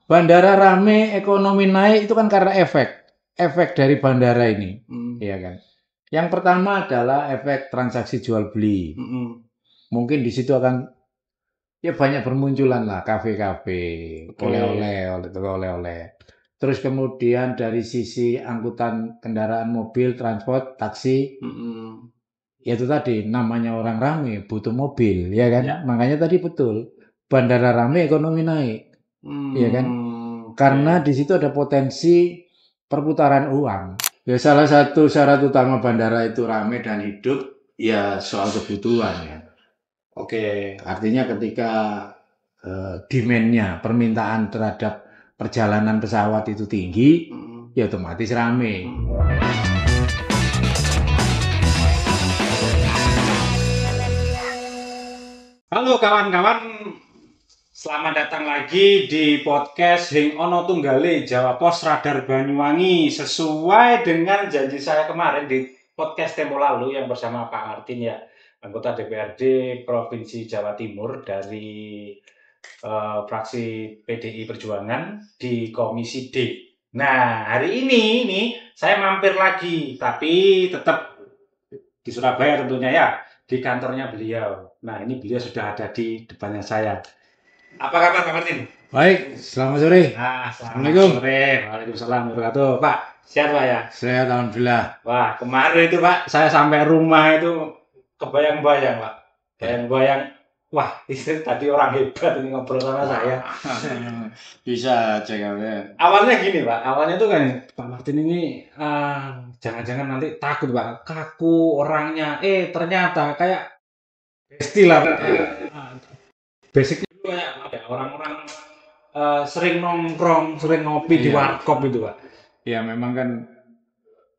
Bandara rame, ekonomi naik itu kan karena efek dari bandara ini, ya kan. Yang pertama adalah efek transaksi jual beli. Mungkin di situ akan ya banyak bermunculan lah kafe-kafe, oleh-oleh. Terus kemudian dari sisi angkutan kendaraan mobil, transport, taksi, ya itu tadi namanya orang rame butuh mobil, ya kan? Ya. Makanya tadi betul bandara rame ekonomi naik, ya kan? Karena di situ ada potensi perputaran uang. Ya salah satu syarat utama bandara itu rame dan hidup ya soal kebutuhan ya. Oke. Artinya ketika demand-nya, permintaan terhadap perjalanan pesawat itu tinggi, ya otomatis rame. Halo kawan-kawan, selamat datang lagi di podcast Hing Ono Tunggale Jawa Pos Radar Banyuwangi. Sesuai dengan janji saya kemarin di podcast tempo lalu yang bersama Pak Martin ya, anggota DPRD Provinsi Jawa Timur dari fraksi PDI Perjuangan di Komisi D. Nah, hari ini nih saya mampir lagi, tapi tetap di Surabaya tentunya ya, di kantornya beliau. Nah, ini beliau sudah ada di depannya saya. Apa kabar Pak Martin? Baik, selamat sore. Selamat Assalamualaikum. sore. Waalaikumsalam warahmatullahi wabarakatuh. Pak, sehat Pak ya? Sehat, alhamdulillah. Wah, kemarin itu Pak, saya sampai rumah itu kebayang-bayang Pak. Bayang-bayang, wah ini tadi orang hebat ini ngobrol sama saya. Bisa cek apa? Awalnya gini Pak, awalnya tuh kan Pak Martin ini jangan-jangan nanti takut Pak, kaku orangnya. Ternyata kayak besti lah Pak. Basicnya itu kayak apa ya, orang-orang sering nongkrong, sering ngopi di warkop itu Pak. Ya memang kan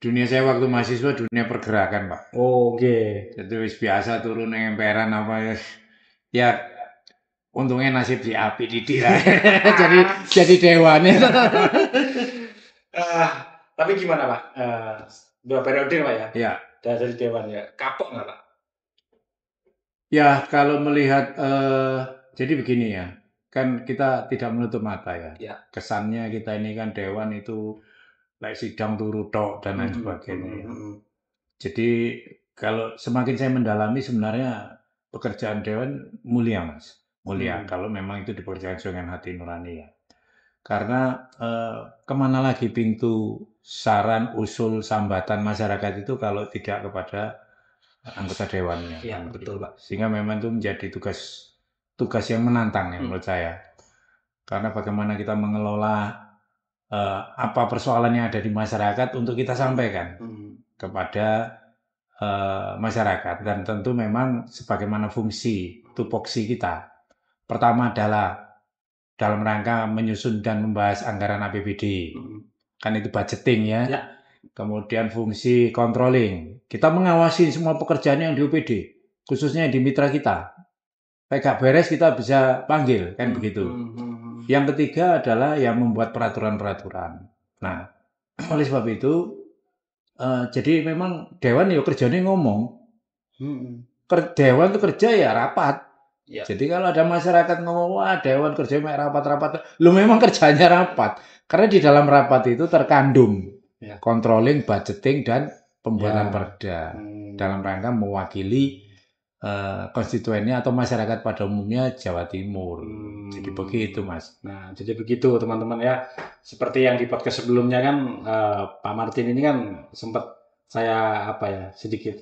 dunia saya waktu mahasiswa dunia pergerakan Pak. Oke. Jadi wis biasa turun yang emperan apa ya. Ya untungnya nasib di api di dia. jadi dewan. Tapi gimana Pak? 2 periode Pak ya? Ya. Dari dewan ya. Kapok nggak Pak? Ya kalau melihat jadi begini ya. Kan kita tidak menutup mata ya. Ya. Kesannya kita ini kan dewan itu like sidang turu tok dan lain sebagainya ya. Jadi kalau semakin saya mendalami sebenarnya pekerjaan dewan mulia Mas. Mulia kalau memang itu dikerjakan dengan hati nurani ya. Karena kemana lagi pintu saran, usul, sambatan masyarakat itu kalau tidak kepada anggota dewannya. Iya, betul Pak. Sehingga memang itu menjadi tugas yang menantang ya menurut saya. Karena bagaimana kita mengelola apa persoalan yang ada di masyarakat untuk kita sampaikan kepada masyarakat. Dan tentu memang sebagaimana fungsi tupoksi kita. Pertama adalah dalam rangka menyusun dan membahas anggaran APBD. Kan itu budgeting ya. Kemudian fungsi controlling. Kita mengawasi semua pekerjaan yang di UPD, khususnya di mitra kita. Kayak gak beres kita bisa panggil, kan begitu. Yang ketiga adalah yang membuat peraturan-peraturan. Nah, oleh sebab itu, jadi memang dewan ya kerjanya ngomong. Dewan itu kerja ya rapat. Ya. Jadi kalau ada masyarakat ngomong, wah dewan kerjanya rapat-rapat. Lu memang kerjanya rapat. Karena di dalam rapat itu terkandung controlling, budgeting, dan pembuatan perda. Dalam rangka mewakili konstituennya atau masyarakat pada umumnya Jawa Timur. Jadi begitu Mas. Nah, jadi begitu teman-teman ya. Seperti yang di podcast sebelumnya kan Pak Martin ini kan sempat saya sedikit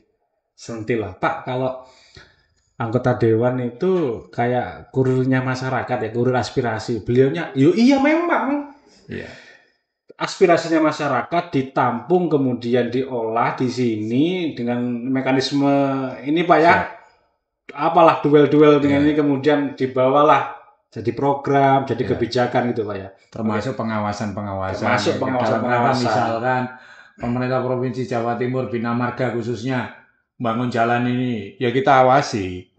sentil lah. Pak, kalau anggota dewan itu kayak kurirnya masyarakat ya, kurir aspirasi. Beliaunya, iya memang. Iya. Aspirasinya masyarakat ditampung kemudian diolah di sini dengan mekanisme ini Pak ya. Apalah duel-duel dengan ini kemudian dibawalah jadi program, jadi kebijakan gitu Pak ya. Termasuk pengawasan-pengawasan. Termasuk pengawasan-pengawasan. Misalkan pemerintah Provinsi Jawa Timur, Bina Marga khususnya bangun jalan ini, ya kita awasi.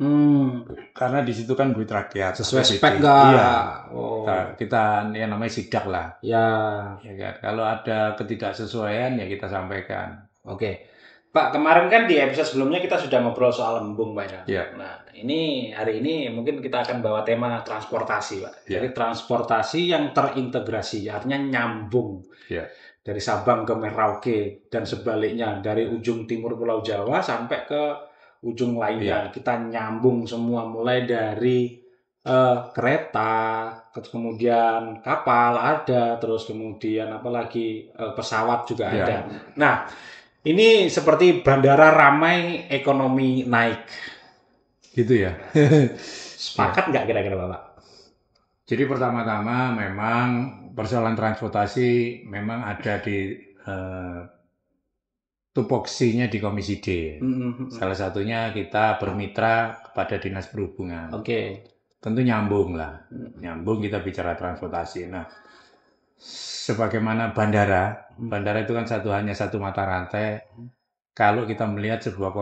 Karena di situ kan duit rakyat. Sesuai spek nggak? Iya. Kita yang namanya sidak lah. Ya. Ya kan? Kalau ada ketidaksesuaian ya kita sampaikan. Oke. Pak, kemarin kan di episode sebelumnya kita sudah ngobrol soal embung, Pak. Ya. Nah, hari ini mungkin kita akan bawa tema transportasi, Pak. Ya. Jadi transportasi yang terintegrasi, artinya nyambung. Ya. Dari Sabang ke Merauke dan sebaliknya, dari ujung timur Pulau Jawa sampai ke ujung lainnya. Ya. Kita nyambung semua, mulai dari kereta, kemudian kapal ada, terus kemudian apalagi pesawat juga Ya. ada. Nah, ini seperti bandara ramai, ekonomi naik. Gitu ya. Sepakat nggak kira-kira Bapak? Jadi pertama-tama memang persoalan transportasi memang ada di tupoksinya di Komisi D. Salah satunya kita bermitra kepada Dinas Perhubungan. Oke. Tentu nyambung lah. Nyambung kita bicara transportasi. Nah, sebagaimana bandara itu kan hanya satu mata rantai. Kalau kita melihat sebuah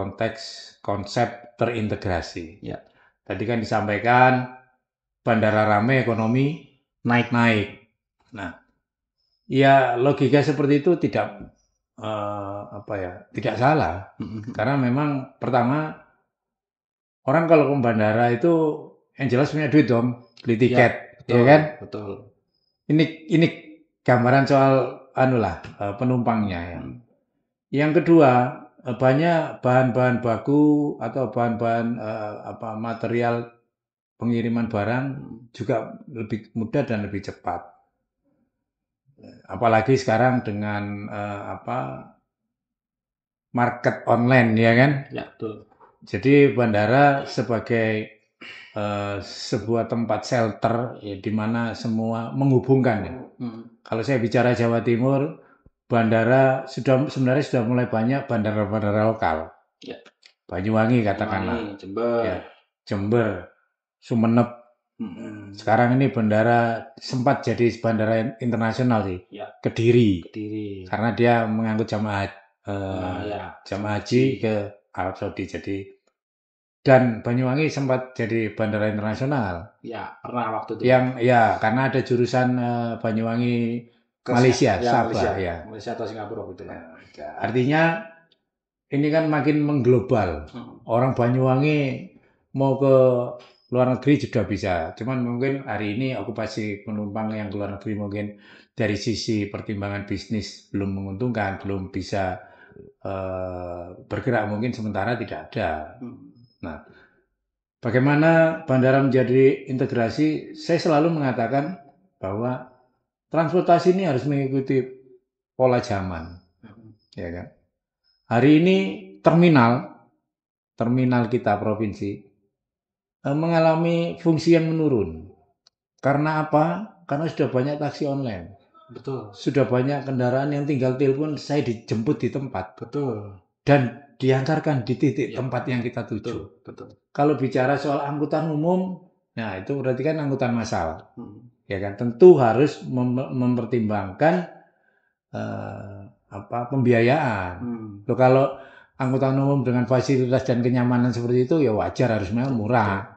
konsep terintegrasi. Ya. Tadi kan disampaikan bandara ramai, ekonomi naik. Nah, ya logika seperti itu tidak salah. Karena memang pertama orang kalau ke bandara itu yang jelas punya duit dong, beli tiket, ya kan? Betul. Ini gambaran soal penumpangnya ya. Yang kedua, banyak bahan-bahan baku atau bahan-bahan material pengiriman barang juga lebih mudah dan lebih cepat. Apalagi sekarang dengan market online, ya kan? Ya, betul. Jadi bandara sebagai sebuah tempat shelter ya, di mana semua menghubungkan. Ya. Kalau saya bicara Jawa Timur, bandara sebenarnya sudah mulai banyak bandara-bandara lokal. Ya. Banyuwangi katakanlah. Jember. Ya, Jember, Sumeneb. Sekarang ini bandara sempat jadi bandara internasional sih. Ya. Kediri. Karena dia mengangkut jamaah haji ke Arab Saudi. Dan Banyuwangi sempat jadi bandara internasional. Ya, pernah waktu itu. Karena ada jurusan Banyuwangi ke Malaysia, Sabah, Malaysia atau Singapura gitu. Artinya ini kan makin mengglobal. Orang Banyuwangi mau ke luar negeri juga bisa. Cuman mungkin hari ini okupasi penumpang yang ke luar negeri mungkin dari sisi pertimbangan bisnis belum menguntungkan, belum bisa bergerak, mungkin sementara tidak ada. Nah, bagaimana bandara menjadi integrasi? Saya selalu mengatakan bahwa transportasi ini harus mengikuti pola zaman, ya kan? Hari ini terminal kita provinsi mengalami fungsi yang menurun. Karena apa? Karena sudah banyak taksi online. Betul. Sudah banyak kendaraan yang tinggal telepon, saya dijemput di tempat. Betul. Dan diantarkan di titik tempat yang kita tuju. Betul. Kalau bicara soal angkutan umum, nah itu berarti kan angkutan massal. Ya kan, tentu harus mempertimbangkan pembiayaan. Loh, kalau angkutan umum dengan fasilitas dan kenyamanan seperti itu ya wajar, harus memang murah.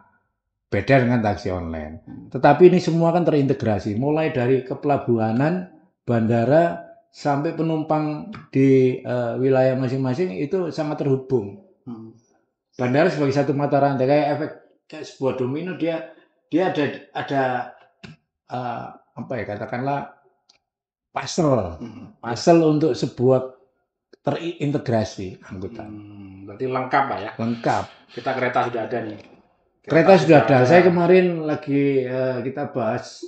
Beda dengan taksi online. Tetapi ini semua kan terintegrasi, mulai dari kepelabuhanan, bandara, sampai penumpang di wilayah masing-masing itu sangat terhubung. Bandara sebagai satu mata rantai, kayak sebuah domino, dia ada katakanlah puzzle untuk sebuah terintegrasi angkutan. Berarti lengkap Pak ya? Lengkap. Kita kereta sudah ada nih. Kereta sudah ada. Saya kemarin lagi kita bahas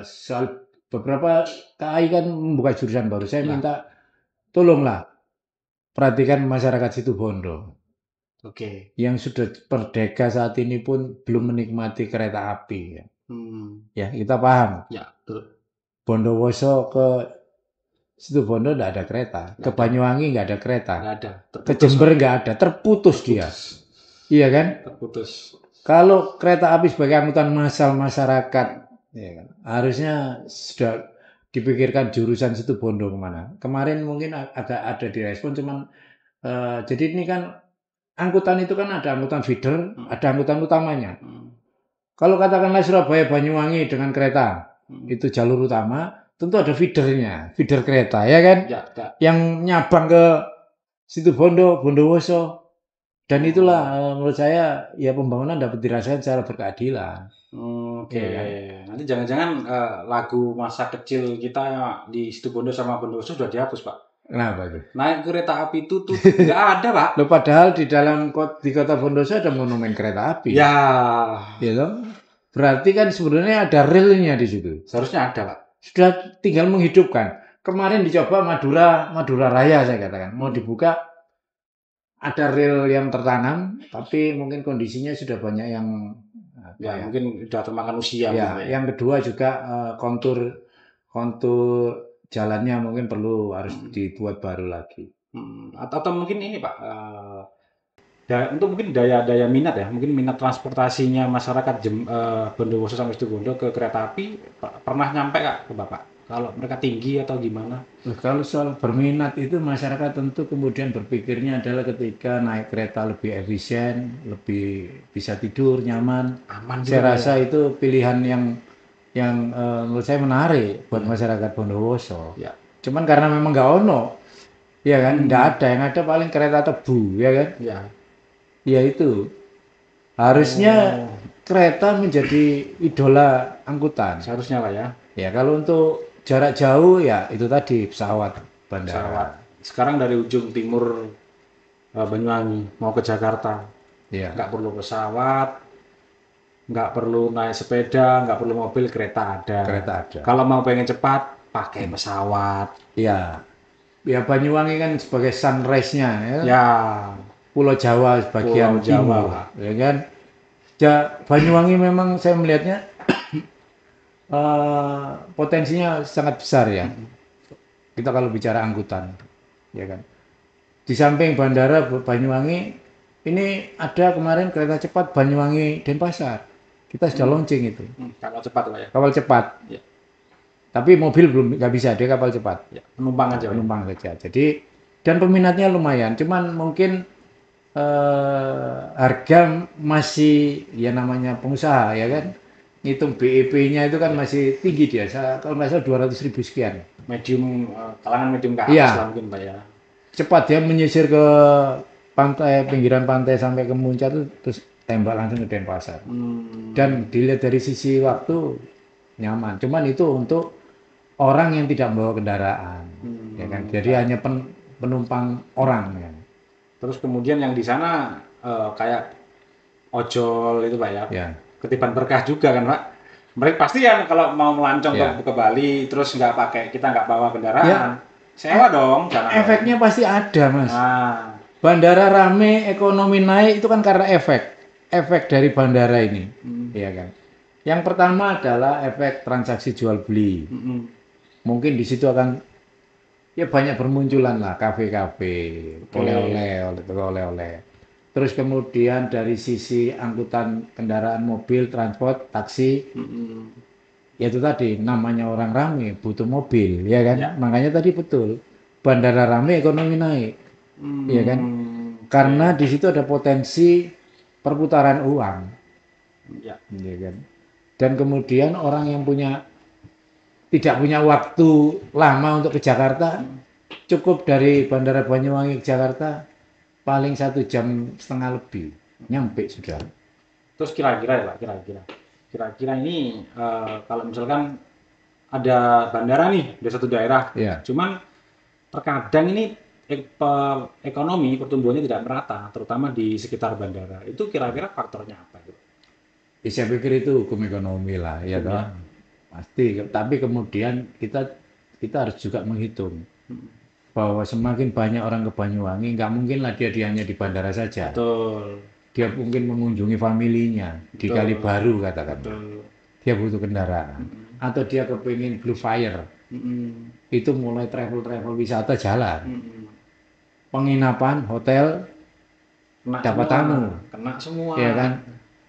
soal beberapa KAI kan membuka jurusan baru. Saya minta tolonglah perhatikan masyarakat Situbondo. Oke. Yang sudah merdeka saat ini pun belum menikmati kereta api. Ya, kita paham. Ya, betul. Bondowoso ke Situbondo tidak ada kereta. Ke Banyuwangi nggak ada kereta. Nggak ada. Ke Jember nggak ada. Terputus dia. Iya kan? Terputus. Kalau kereta api sebagai angkutan massal masyarakat, ya kan, harusnya sudah dipikirkan jurusan Situbondo kemana. Kemarin mungkin ada direspon, cuman jadi ini kan angkutan itu kan ada angkutan feeder, ada angkutan utamanya. Kalau katakanlah Surabaya Banyuwangi dengan kereta, itu jalur utama, tentu ada feedernya, feeder kereta, ya kan? Ya. Yang nyabang ke Situbondo, Bondowoso. Dan itulah menurut saya ya pembangunan dapat dirasakan secara berkeadilan. Oke, Iya kan? nanti jangan-jangan lagu masa kecil kita di Situbondo sama Bondowoso sudah dihapus, Pak. Kenapa itu? Naik kereta api itu tuh nggak ada, Pak. Loh, padahal di dalam di kota Bondowoso ada monumen kereta api. Ya, Ya toh? Berarti kan sebenarnya ada relnya di situ. seharusnya ada, Pak. Sudah tinggal menghidupkan. Kemarin dicoba Madura Raya saya katakan. Mau dibuka ada rel yang tertanam, tapi mungkin kondisinya sudah banyak yang Ya, mungkin udah termakan usia. Ya, yang kedua juga kontur jalannya mungkin perlu harus dibuat baru lagi. Atau mungkin ini, Pak, untuk mungkin daya minat ya, mungkin minat transportasinya masyarakat Bondowoso sampai Situbondo ke kereta api pernah nyampe nggak ke Bapak? Kalau mereka tinggi atau gimana? Kalau soal berminat itu masyarakat tentu kemudian berpikirnya adalah ketika naik kereta lebih efisien, lebih bisa tidur nyaman. Aman Saya juga rasa ya. itu pilihan yang menurut saya menarik buat masyarakat Bondowoso. Ya. Cuman karena memang nggak ono, ya kan, nggak ada, yang ada paling kereta tebu, ya kan. Ya. Ya itu. Harusnya kereta menjadi idola angkutan. Seharusnya Pak ya. Ya kalau untuk jarak jauh ya itu tadi pesawat bandara. Pesawat. Sekarang dari ujung timur Banyuwangi mau ke Jakarta, Ya. nggak perlu pesawat, nggak perlu naik sepeda, nggak perlu mobil, kereta ada. Kereta ada. Kalau mau pengen cepat, pakai pesawat. Ya. Ya Banyuwangi kan sebagai sunrise-nya ya. Ya. Pulau Jawa sebagian Pulau Jawa, timur, ya kan. Ya, Banyuwangi memang saya melihatnya potensinya sangat besar ya. Kita kalau bicara angkutan, ya kan. Di samping bandara Banyuwangi, ini ada kemarin kereta cepat Banyuwangi Denpasar. Kita sudah launching itu. Kapal cepat Pak ya. Kapal cepat. Ya. Tapi mobil belum nggak bisa, dia kapal cepat. Ya, penumpang aja. Penumpang saja. Jadi dan peminatnya lumayan. Cuman mungkin harga masih ya namanya pengusaha ya kan. Ngitung BEP-nya itu kan masih tinggi dia. Kalau nggak salah 200.000 sekian. Medium, kalangan medium ke atas Iya. lah mungkin Pak ya. Cepat dia menyisir ke pantai, pinggiran pantai sampai ke Muncak itu terus tembak langsung ke Denpasar. Dan dilihat dari sisi waktu nyaman. Cuman itu untuk orang yang tidak membawa kendaraan, ya kan. Jadi hanya penumpang orang. Ya. Terus kemudian yang di sana kayak ojol itu Pak ya. Ya. Ketiban berkah juga kan Pak. Mereka pasti ya kalau mau melancong Ya. ke Bali terus kita nggak bawa kendaraan. Ya. Sewa dong. Efeknya pasti ada Mas. Nah, Bandara rame, ekonomi naik itu kan karena efek dari bandara ini, ya kan. Yang pertama adalah efek transaksi jual beli. Mungkin di situ akan ya banyak bermunculan lah kafe-kafe, oleh-oleh. Terus kemudian dari sisi angkutan kendaraan mobil, transport, taksi, ya itu tadi namanya orang rame butuh mobil, ya kan. Ya. Makanya tadi betul bandara rame ekonomi naik, ya kan. Karena di situ ada potensi perputaran uang, ya kan. Dan kemudian orang yang tidak punya waktu lama untuk ke Jakarta, cukup dari Bandara Banyuwangi ke Jakarta paling 1,5 jam lebih, nyampe sudah. Terus kira-kira ya Pak, kira-kira ini kalau misalkan ada bandara nih di satu daerah, Ya. cuman terkadang ini ekonomi pertumbuhannya tidak merata, terutama di sekitar bandara. Itu kira-kira faktornya apa itu? Ya, saya pikir itu hukum ekonomi lah, ya toh. Pasti. Tapi kemudian kita harus juga menghitung bahwa semakin banyak orang ke Banyuwangi, nggak mungkin lah dia hanya di bandara saja. Betul. Dia mungkin mengunjungi familinya di Kalibaru katakan. Betul. Dia butuh kendaraan. Atau dia kepingin Blue Fire. Itu mulai travel wisata jalan. Penginapan, hotel, dapat tamu. Kena semua. Ya kan?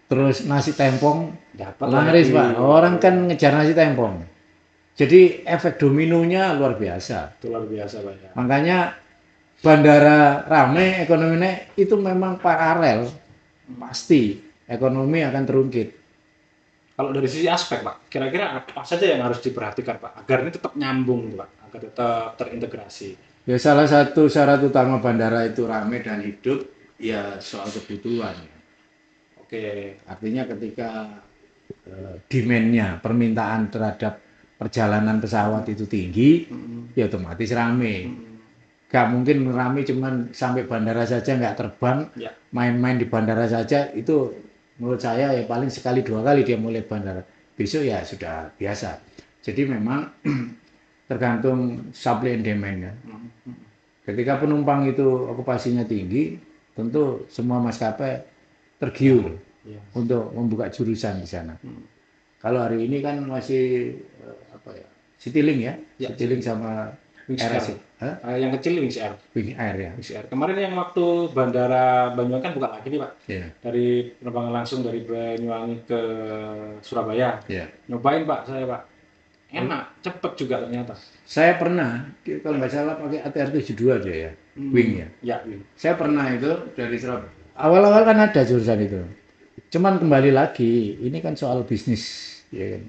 Terus nasi tempong, dapat laris Pak. Orang kan ngejar nasi tempong. Jadi efek dominonya luar biasa. Itu luar biasa Pak ya. Makanya bandara rame, ekonomi naik, itu memang paralel. Pasti ekonomi akan terungkit. Kalau dari sisi aspek Pak, kira-kira apa saja yang harus diperhatikan Pak agar ini tetap nyambung Pak, agar tetap terintegrasi. Ya salah satu syarat utama bandara itu ramai dan hidup ya soal kebutuhan. Oke. Artinya ketika demand-nya, permintaan terhadap perjalanan pesawat itu tinggi, ya otomatis rame. Gak mungkin rame cuman sampai bandara saja nggak terbang, Ya. main-main di bandara saja, itu menurut saya ya paling sekali 2 kali dia mau lihat bandara. Besok ya sudah biasa. Jadi memang tergantung supply and demand-nya. Ketika penumpang itu okupasinya tinggi, tentu semua maskapai tergiur untuk membuka jurusan di sana. Kalau hari ini kan masih apa ya? Citylink ya, Citylink sama Wings RS. Yang kecil Wings Air. Wings Air ya. Wings Air. Kemarin yang waktu bandara Banyuwangi kan buka lagi nih Pak. Iya. Dari penerbangan langsung dari Banyuwangi ke Surabaya. Iya. Nyobain Pak saya Pak. Enak, cepet juga ternyata. Saya pernah, kalau nggak salah pakai ATR 72 aja ya, Wing ya. Ya, Wing. Saya pernah itu dari Surabaya. Awal-awal kan ada jurusan itu. Cuman kembali lagi, ini kan soal bisnis, ya kan.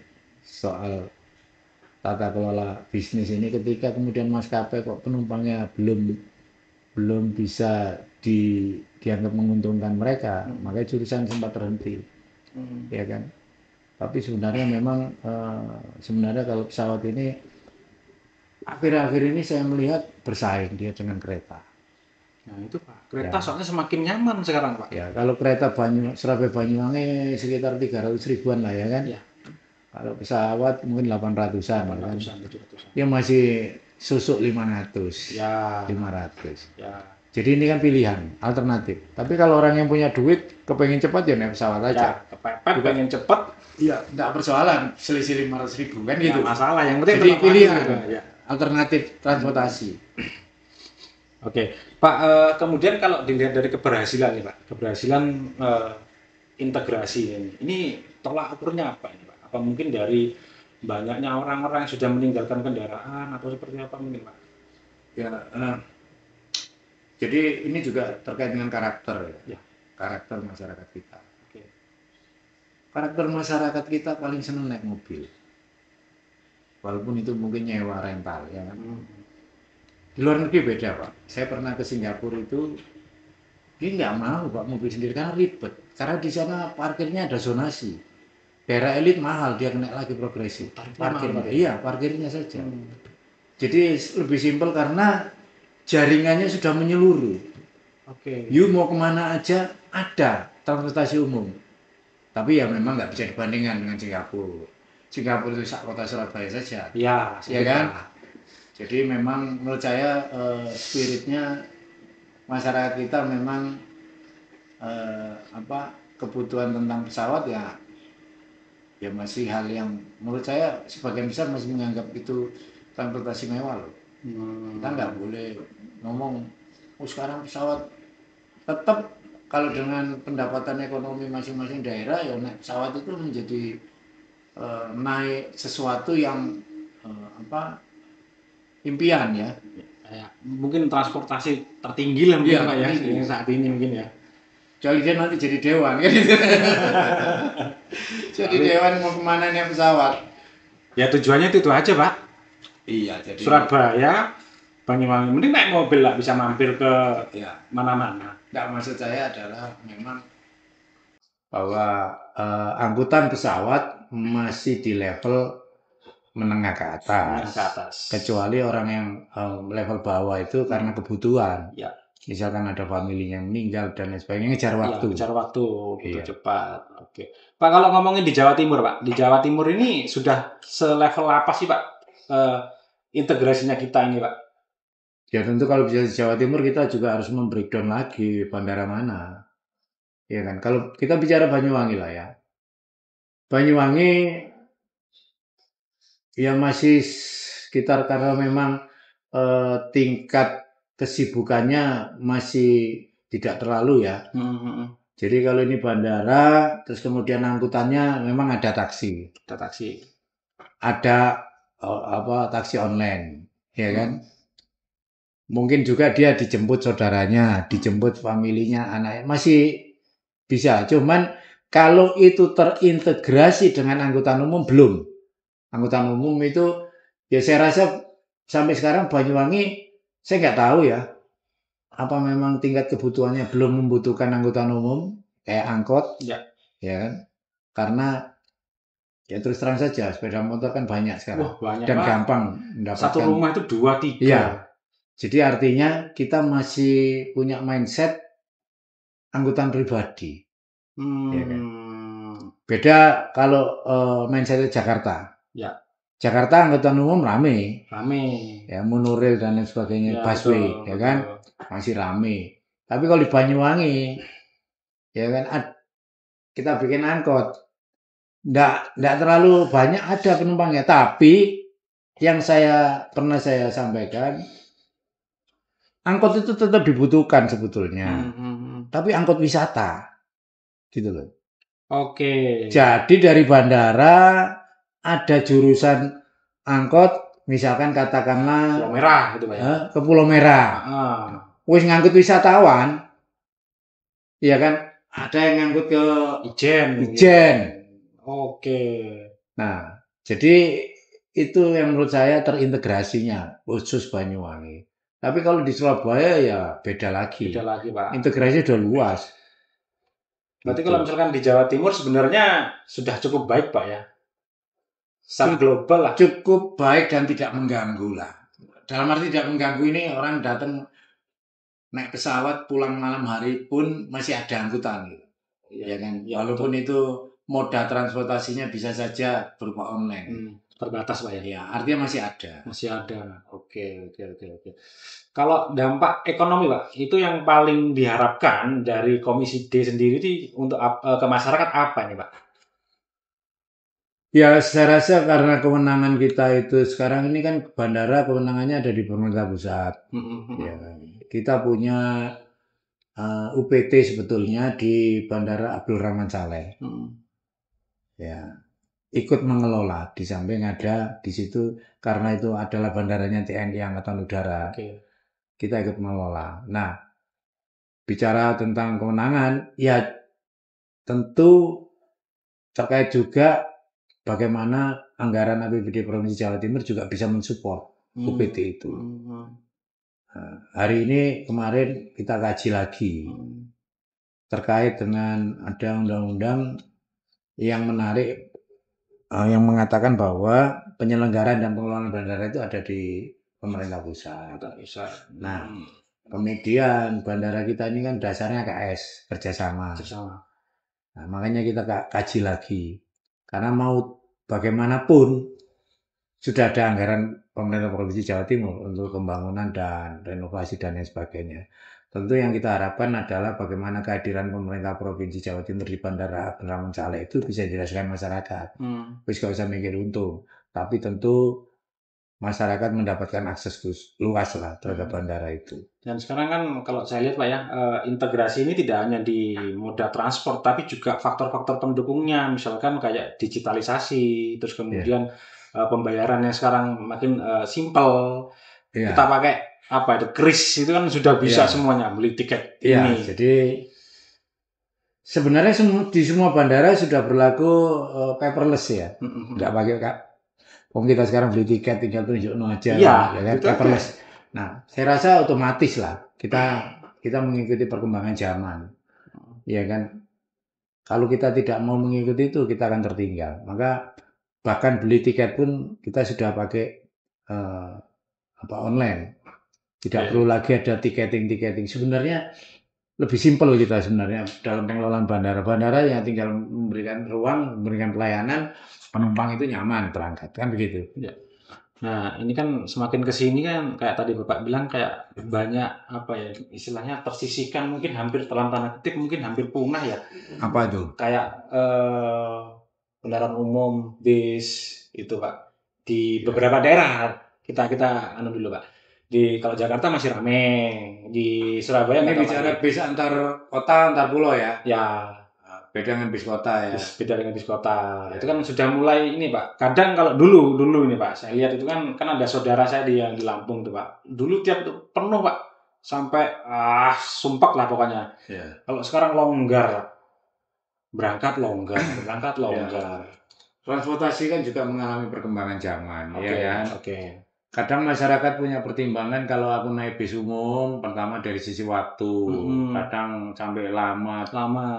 Soal tata kelola bisnis ini ketika kemudian maskapai kok penumpangnya belum bisa dianggap menguntungkan mereka, makanya jurusan sempat terhenti, ya kan. Tapi sebenarnya memang sebenarnya kalau pesawat ini akhir-akhir ini saya melihat bersaing dia dengan kereta. Nah itu Pak, kereta soalnya semakin nyaman sekarang Pak. Ya kalau kereta Surabaya Banyuwangi sekitar 300 ribuan lah ya kan. Ya. Kalau pesawat mungkin 800-an. 800-an, 700-an. Ya masih susuk 500. Ya. 500. Ya. Jadi ini kan pilihan, alternatif. Tapi kalau orang yang punya duit, kepengen cepat ya naik pesawat aja. Ya, kepepet, pengen cepet. Iya, enggak persoalan, selisih 500 ribu kan gitu. Masalah, yang penting jadi pilihan, ya. Alternatif transportasi. Oke, Pak. Kemudian kalau dilihat dari keberhasilan nih Pak, keberhasilan integrasi ini tolak ukurnya apa ini Pak? Apa mungkin dari banyaknya orang-orang yang sudah meninggalkan kendaraan atau seperti apa mungkin Pak? Ya, jadi ini juga terkait dengan karakter ya. Karakter masyarakat kita. Oke. Karakter masyarakat kita paling senang naik mobil. Walaupun itu mungkin nyewa rental ya kan. Di luar negeri beda Pak. Saya pernah ke Singapura itu, dia nggak mau Pak mobil sendiri karena ribet. Karena di sana parkirnya ada zonasi. Daerah elit mahal, dia kena lagi progresif. Parkirnya, iya parkirnya saja. Jadi lebih simpel karena jaringannya sudah menyeluruh. Oke. You mau kemana aja ada transportasi umum. Tapi ya memang nggak bisa dibandingkan dengan Singapura. Singapura itu sak kota Surabaya saja. Ya kan? Jadi memang menurut saya spiritnya masyarakat kita memang kebutuhan tentang pesawat ya masih hal yang menurut saya sebagian besar masih menganggap itu transportasi mewah loh. Kita nggak boleh ngomong sekarang pesawat, tetap kalau dengan pendapatan ekonomi masing-masing daerah ya naik pesawat itu menjadi naik sesuatu yang impian ya. Mungkin transportasi tertinggi lah mungkin Pak ya saat ini mungkin ya. Jadi dia nanti jadi dewan kan. Jadi dewan mau kemana nih pesawat? Ya tujuannya itu aja Pak. Iya, jadi Surabaya, Banyuwangi, mending naik mobil lah bisa mampir ke mana-mana. Nggak, maksud saya adalah memang bahwa angkutan pesawat masih di level menengah ke atas. Kecuali orang yang level bawah itu karena kebutuhan. Ya. Misalkan ada familinya yang meninggal dan lain sebagainya, ngejar waktu. Ngejar waktu, cepat. Oke. Pak, kalau ngomongin di Jawa Timur Pak, di Jawa Timur ini sudah selevel apa sih Pak integrasinya kita ini Pak? Ya tentu kalau bisa di Jawa Timur kita juga harus membreakdown lagi bandara mana. Ya kan, kalau kita bicara Banyuwangi lah ya. Banyuwangi ya masih sekitar karena memang tingkat kesibukannya masih tidak terlalu ya. Jadi kalau ini bandara, terus kemudian angkutannya memang ada taksi. Ada taksi online, ya kan? Mungkin juga dia dijemput saudaranya, dijemput familinya, anaknya, masih bisa. Cuman kalau itu terintegrasi dengan angkutan umum belum. Angkutan umum itu ya saya rasa sampai sekarang Banyuwangi Saya nggak tahu ya, apa memang tingkat kebutuhannya belum membutuhkan angkutan umum kayak angkot, Ya. ya kan? Karena ya terus terang saja sepeda motor kan banyak Wah, sekarang banyak dan Pak. gampang Satu mendapatkan. rumah itu 2, 3. Iya, jadi artinya kita masih punya mindset angkutan pribadi, ya kan? Hmm. Beda kalau mindsetnya Jakarta. Ya, Jakarta angkutan umum rame, rame. ya monorail dan lain sebagainya, Ya, busway, betul, ya kan? betul. Masih rame. Tapi kalau di Banyuwangi, ya kan, kita bikin angkot, nggak terlalu banyak ada penumpangnya. Tapi yang pernah saya sampaikan, angkot itu tetap dibutuhkan sebetulnya. Tapi angkot wisata, gitu loh. Oke. Jadi dari bandara ada jurusan angkot, misalkan Pulau katakanlah Merah gitu Pak ya. ke Pulau Merah. Heeh. Wis ngangkut wisatawan, ya kan? Ada yang ngangkut ke Ijen. Ijen. Oke. Nah, jadi itu yang menurut saya terintegrasinya khusus Banyuwangi. Tapi kalau di Surabaya ya beda lagi. Beda lagi Pak. Integrasinya udah luas. Berarti Gitu. kalau misalkan di Jawa Timur sebenarnya sudah cukup baik Pak ya. Secara global lah. Cukup baik dan tidak mengganggu lah. Dalam arti tidak mengganggu ini orang datang naik pesawat pulang malam hari pun masih ada angkutan gitu. Ya kan? Ya, Walaupun itu moda transportasinya bisa saja berupa online. Terbatas Pak ya. Ya, artinya masih ada. Masih ada. Oke. Kalau dampak ekonomi Pak, itu yang paling diharapkan dari Komisi D sendiri untuk ke masyarakat apa nih Pak? Ya, saya rasa karena kewenangan kita itu sekarang ini kan bandara kewenangannya ada di pemerintah pusat. Ya, kita punya UPT sebetulnya di Bandara Abdul Rahman Saleh. Ya, ikut mengelola di samping ada di situ karena itu adalah bandaranya TNI Angkatan Udara. Kita ikut mengelola. Nah, bicara tentang kewenangan, ya tentu terkait juga bagaimana anggaran APBD Provinsi Jawa Timur juga bisa mensupport UPT itu. Nah, hari ini kemarin kita kaji lagi terkait dengan ada undang-undang yang menarik yang mengatakan bahwa penyelenggaraan dan pengelolaan bandara itu ada di pemerintah pusat. Nah, kemudian bandara kita ini kan dasarnya KS, kerjasama. Nah, makanya kita kaji lagi. Karena mau bagaimanapun sudah ada anggaran pemerintah Provinsi Jawa Timur untuk pembangunan dan renovasi dan lain sebagainya. Tentu yang kita harapkan adalah bagaimana kehadiran pemerintah Provinsi Jawa Timur di Bandara Abdul Rahman Saleh itu bisa dirasakan masyarakat. Wis gak usah mikir untung, tapi tentu masyarakat mendapatkan akses luas lah terhadap bandara itu. Dan sekarang kan kalau saya lihat Pak ya, integrasi ini tidak hanya di moda transport, tapi juga faktor-faktor pendukungnya, misalkan kayak digitalisasi, terus kemudian pembayarannya sekarang makin simpel. Kita pakai apa itu kris itu kan sudah bisa semuanya beli tiket ini. Jadi sebenarnya di semua bandara sudah berlaku paperless ya, nggak pakai kita sekarang beli tiket tinggal tunjuk aja, ya kan paperless. Nah, saya rasa otomatis lah kita mengikuti perkembangan zaman, ya kan. Kalau kita tidak mau mengikuti itu kita akan tertinggal. Maka bahkan beli tiket pun kita sudah pakai online. Tidak perlu lagi ada tiketing. Sebenarnya lebih simpel kita sebenarnya dalam pengelolaan bandara. Bandara yang tinggal memberikan ruang, memberikan pelayanan, penumpang itu nyaman berangkat, kan begitu. Ya. Nah, ini kan semakin kesini kan kayak tadi Bapak bilang kayak banyak apa ya istilahnya tersisihkan mungkin hampir dalam tanda kutip mungkin hampir punah ya. Apa itu? Kayak kendaraan umum, bis itu Pak. Di beberapa daerah kita anu dulu Pak. Kalau Jakarta masih rame, di Surabaya ini bicara bis antar kota, antar pulau ya? Ya. Beda dengan bis kota ya. Beda dengan bis kota. Ya. Itu kan sudah mulai ini Pak. Kadang kalau dulu ini Pak, saya lihat itu kan ada saudara saya yang di Lampung tuh Pak. Dulu tiap itu penuh Pak. Sampai sumpek lah pokoknya. Ya. Kalau sekarang longgar. Berangkat longgar. Ya. Transportasi kan juga mengalami perkembangan zaman, ya kan? Kadang masyarakat punya pertimbangan kalau aku naik bis umum, pertama dari sisi waktu, kadang sampai lama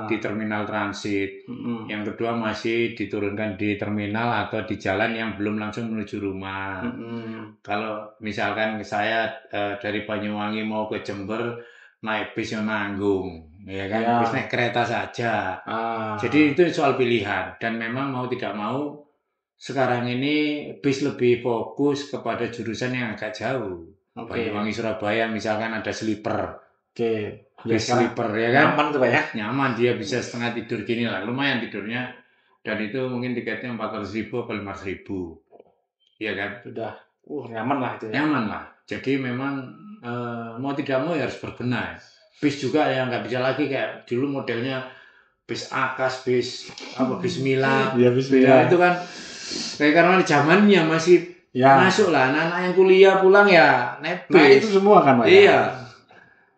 di terminal transit. Yang kedua masih diturunkan di terminal atau di jalan yang belum langsung menuju rumah. Kalau misalkan saya dari Banyuwangi mau ke Jember, naik bis yang nanggung, ya kan? Bis naik kereta saja. Jadi itu soal pilihan dan memang mau tidak mau sekarang ini bis lebih fokus kepada jurusan yang agak jauh. Banyuwangi Surabaya misalkan ada sleeper. Bis sleeper ya kan? Nyaman tuh Pak ya? Nyaman, dia bisa setengah tidur gini lah, lumayan tidurnya. Dan itu mungkin tiketnya 400.000 atau 500.000. Iya kan? Sudah, nyaman lah itu ya. Nyaman lah. Jadi memang mau tidak mau ya harus berbenah. Bis juga yang nggak bisa lagi kayak dulu modelnya bis Akas, bis Mila. Iya, bis Mila. Ya, itu kan karena zamannya masih masuk lah. Anak-anak yang kuliah pulang ya naik bis. Nah itu semua kan Pak? Iya.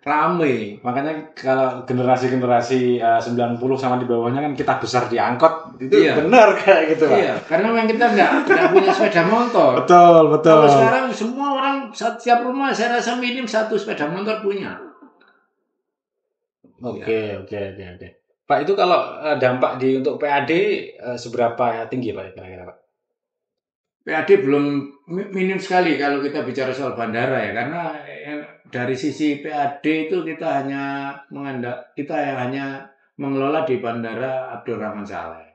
Rame. Makanya kalau generasi-generasi 90 sama di bawahnya kan kita besar di angkot itu benar kayak gitu Pak. Iya, karena memang kita nggak punya sepeda motor. Betul. Kalau sekarang semua orang setiap rumah saya rasa minim satu sepeda motor punya. Oke. Pak itu kalau dampak untuk PAD seberapa tinggi Pak kira-kira Pak? PAD belum minim sekali kalau kita bicara soal bandara ya, karena dari sisi PAD itu kita hanya mengelola di Bandara Abdurrahman Saleh.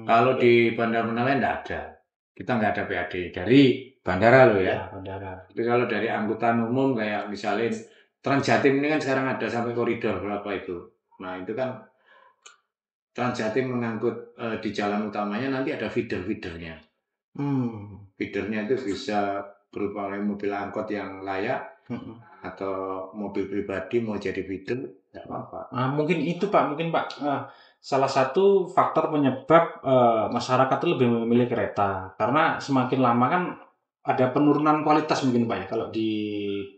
Kalau di bandara lain tidak ada, kita nggak ada PAD dari bandara loh ya. Bandara. Tapi kalau dari angkutan umum kayak misalnya Transjatim ini kan sekarang ada sampai koridor berapa itu. Nah itu kan Transjatim mengangkut di jalan utamanya nanti ada feeder-feedernya. Feedernya itu bisa berupa mobil angkot yang layak atau mobil pribadi mau jadi feeder, nggak apa-apa. Mungkin Pak. Salah satu faktor penyebab masyarakat itu lebih memilih kereta karena semakin lama kan ada penurunan kualitas mungkin Pak ya kalau di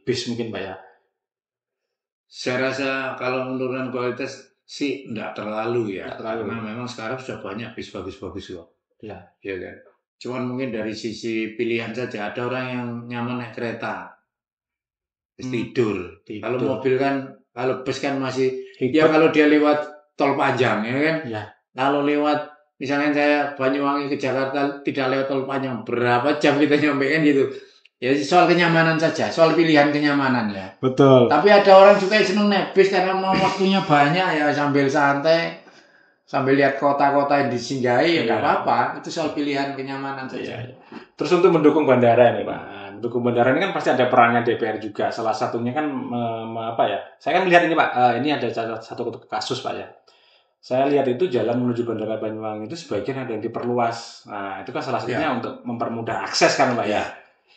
bis mungkin Pak ya. Saya rasa kalau penurunan kualitas sih nggak terlalu ya, karena memang sekarang sudah banyak bis bagus-bagus kok. Iya kan. Cuman mungkin dari sisi pilihan saja, ada orang yang nyaman naik kereta, tidur. Kalau mobil kan, kalau bus kan masih, ya kalau dia lewat tol panjang ya kan. Kalau lewat, misalnya saya Banyuwangi ke Jakarta tidak lewat tol panjang, berapa jam kita nyampe kan gitu. Ya soal kenyamanan saja, soal pilihan kenyamanan ya. Betul. Tapi ada orang juga yang seneng naik bis karena mau waktunya banyak ya, sambil santai, sambil lihat kota-kota yang disinggahi ya nggak apa-apa. Itu soal pilihan kenyamanan saja. Terus untuk mendukung bandara nih Pak, mendukung bandara ini kan pasti ada perannya DPR juga. Salah satunya kan saya kan lihat ini Pak, ini ada satu kasus Pak ya. Saya lihat itu jalan menuju Bandara Banyuwangi itu sebagian ada yang diperluas. Nah itu kan salah satunya untuk mempermudah akses kan Pak ya.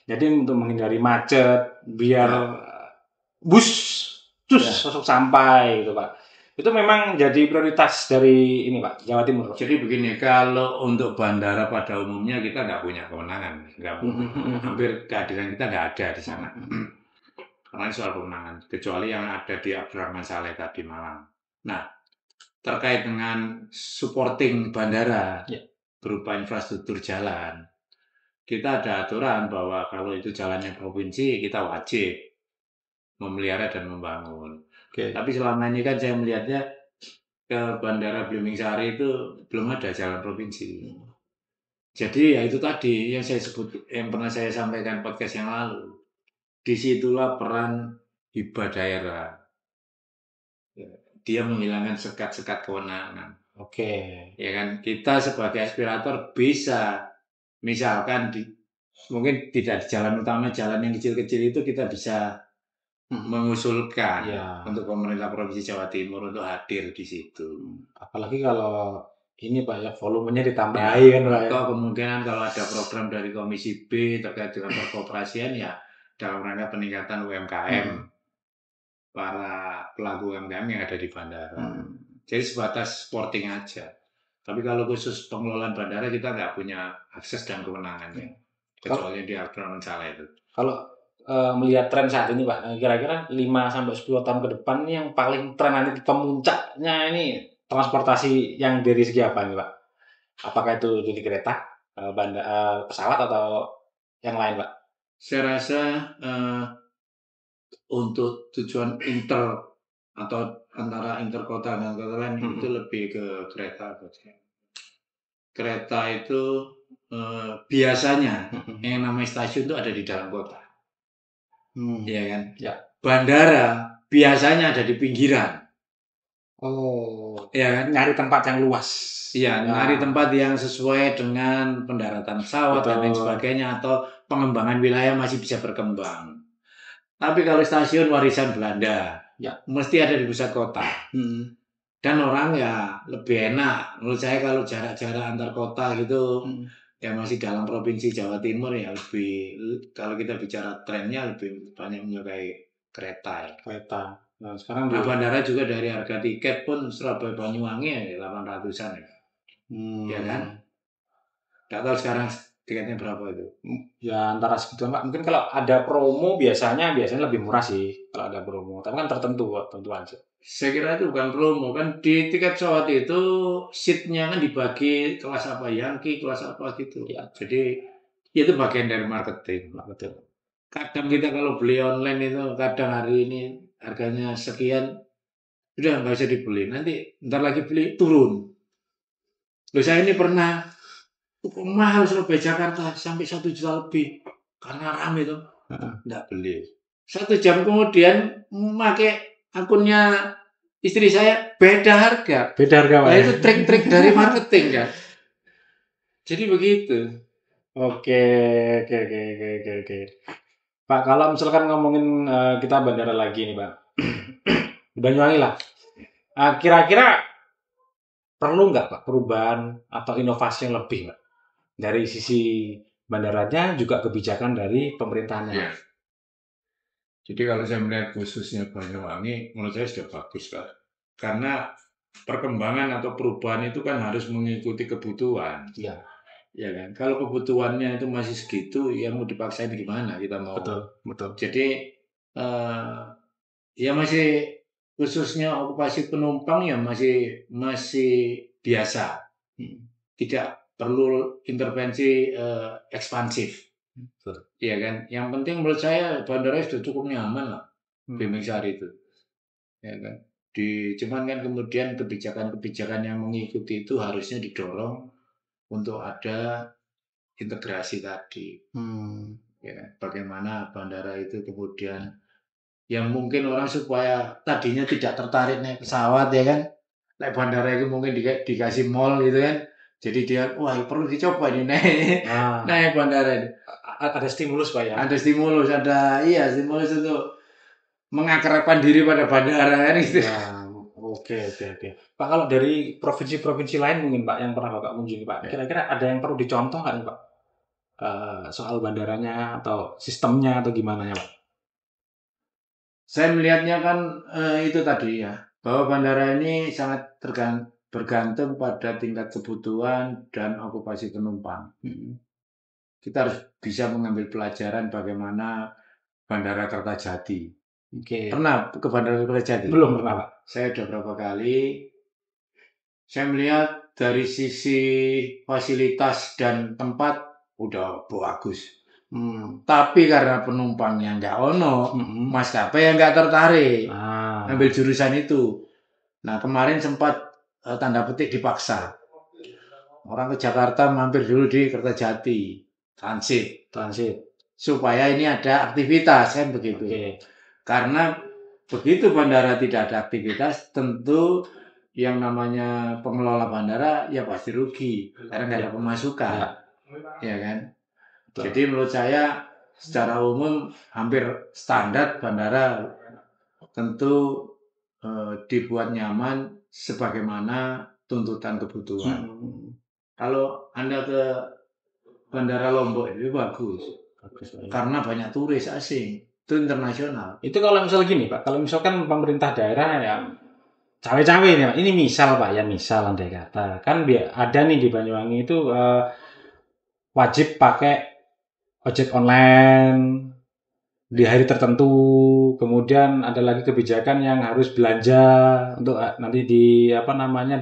Jadi untuk menghindari macet, biar bus langsung sampai gitu Pak. Itu memang jadi prioritas dari ini Pak, Jawa Timur. Jadi begini, kalau untuk bandara pada umumnya kita nggak punya kewenangan, hampir kehadiran kita nggak ada di sana. Karena soal kewenangan, kecuali yang ada di Abdurrahman Saleh tadi Malang. Nah, terkait dengan supporting bandara berupa infrastruktur jalan, kita ada aturan bahwa kalau itu jalannya provinsi, kita wajib memelihara dan membangun. Tapi selama ini kan saya melihatnya ke Bandara Belimbing itu belum ada jalan provinsi. Jadi ya itu tadi yang saya sebut, yang pernah saya sampaikan podcast yang lalu. Disitulah peran hibah daerah. Dia menghilangkan sekat-sekat kewenangan. Ya kan, kita sebagai aspirator bisa, misalkan mungkin tidak di jalan utama, jalan yang kecil-kecil itu kita bisa mengusulkan untuk pemerintah Provinsi Jawa Timur untuk hadir di situ. Apalagi kalau ini Pak ya, volumenya ditambahin kan Pak. Atau kemungkinan kalau ada program dari Komisi B terkait dengan perkoperasian ya dalam rangka peningkatan UMKM para pelaku UMKM yang ada di bandara. Jadi sebatas sporting aja. Tapi kalau khusus pengelolaan bandara kita nggak punya akses dan kewenangannya. Kecuali di Abdurrahman Saleh itu. Kalau melihat tren saat ini Pak, kira-kira 5-10 tahun ke depan yang paling tren nanti pemuncaknya ini transportasi yang dari segi apa nih Pak? Apakah itu jadi kereta, pesawat atau yang lain Pak? Saya rasa untuk tujuan atau antara interkota dan kota lain itu lebih ke kereta. Kereta itu biasanya yang namanya stasiun itu ada di dalam kota, ya kan? Ya. Bandara biasanya ada di pinggiran. Oh, Ya kan? nyari tempat yang luas. Iya, nyari tempat yang sesuai dengan pendaratan pesawat dan lain sebagainya, atau pengembangan wilayah masih bisa berkembang. Tapi kalau stasiun warisan Belanda, ya mesti ada di pusat kota. Dan orang ya lebih enak. Menurut saya kalau jarak-jarak antar kota gitu, ya masih dalam provinsi Jawa Timur ya lebih. Kalau kita bicara trennya lebih banyak menyukai kereta. Kereta. Nah, sekarang bandara juga dari harga tiket pun Surabaya Banyuwangi ya 800-an ya. Ya kan? Nggak tahu sekarang tiketnya berapa itu. Ya antara segitu Pak. Mungkin kalau ada promo biasanya lebih murah sih kalau ada promo. Tapi kan tertentu aja. Saya kira itu bukan promo, kan di tiket pesawat itu seatnya kan dibagi kelas apa, Yankee, kelas apa gitu. Ya, jadi itu bagian dari marketing. Kadang kita kalau beli online itu kadang hari ini harganya sekian, udah nggak usah dibeli. Nanti ntar lagi beli turun. Loh saya ini pernah mahal Surabaya Jakarta sampai 1 juta lebih karena rame itu, nggak beli. 1 jam kemudian memakai akunnya istri saya beda harga. Nah itu trik-trik dari marketing kan. Jadi begitu. Oke. Pak, kalau misalkan ngomongin kita bandara lagi nih Pak, Banyuwangi lah. Kira-kira perlu nggak Pak perubahan atau inovasi yang lebih Pak? Dari sisi bandaranya juga kebijakan dari pemerintahnya. Ya. Jadi kalau saya melihat khususnya Banyuwangi, menurut saya sudah bagus Pak. Karena perkembangan atau perubahan itu kan harus mengikuti kebutuhan. Iya. Ya kan. Kalau kebutuhannya itu masih segitu, ya mau dipaksain gimana kita mau. Betul. Jadi ya masih khususnya okupasi penumpang ya masih biasa. Tidak perlu intervensi ekspansif. Iya kan. Yang penting menurut saya bandara sudah cukup nyaman lah. Bimingsari itu. Ya kan. Cuman kan kemudian kebijakan-kebijakan yang mengikuti itu harusnya didorong untuk ada integrasi tadi. Ya, bagaimana bandara itu kemudian yang mungkin orang supaya tadinya tidak tertarik naik pesawat ya kan, naik bandara itu mungkin dikasih mall gitu kan, jadi dia wah perlu dicoba nih naik bandara ini. Ada stimulus Pak ya? Ada stimulus, stimulus untuk mengakrabkan diri pada bandara kan gitu. Oke. Pak, kalau dari provinsi-provinsi lain mungkin Pak yang pernah Bapak kunjungi Pak, kira-kira ada yang perlu dicontoh nggak nih Pak? Soal bandaranya atau sistemnya atau gimana ya Pak? Saya melihatnya kan itu tadi ya, bahwa bandara ini sangat bergantung pada tingkat kebutuhan dan okupasi penumpang. Kita harus bisa mengambil pelajaran bagaimana Bandara Kertajati. Pernah ke Bandara Kertajati? Belum pernah Pak. Saya udah berapa kali. Saya melihat dari sisi fasilitas dan tempat udah bagus. Tapi karena penumpangnya nggak ono, maskapai yang nggak tertarik ambil jurusan itu. Nah kemarin sempat tanda petik dipaksa. Orang ke Jakarta mampir dulu di Kertajati, transit. Supaya ini ada aktivitas kan begitu. Karena begitu bandara tidak ada aktivitas, tentu yang namanya pengelola bandara ya pasti rugi karena nggak ada pemasukan, ya kan. Jadi menurut saya secara umum hampir standar bandara tentu dibuat nyaman sebagaimana tuntutan kebutuhan. Kalau Anda ke Bandara Lombok itu bagus karena banyak turis asing, itu internasional. Itu kalau misalnya gini Pak, kalau misalkan pemerintah daerah ya cawe-cawe nih Pak, ini misal Pak ya, misal andai kata kan ada nih di Banyuwangi itu wajib pakai ojek online di hari tertentu, kemudian ada lagi kebijakan yang harus belanja untuk nanti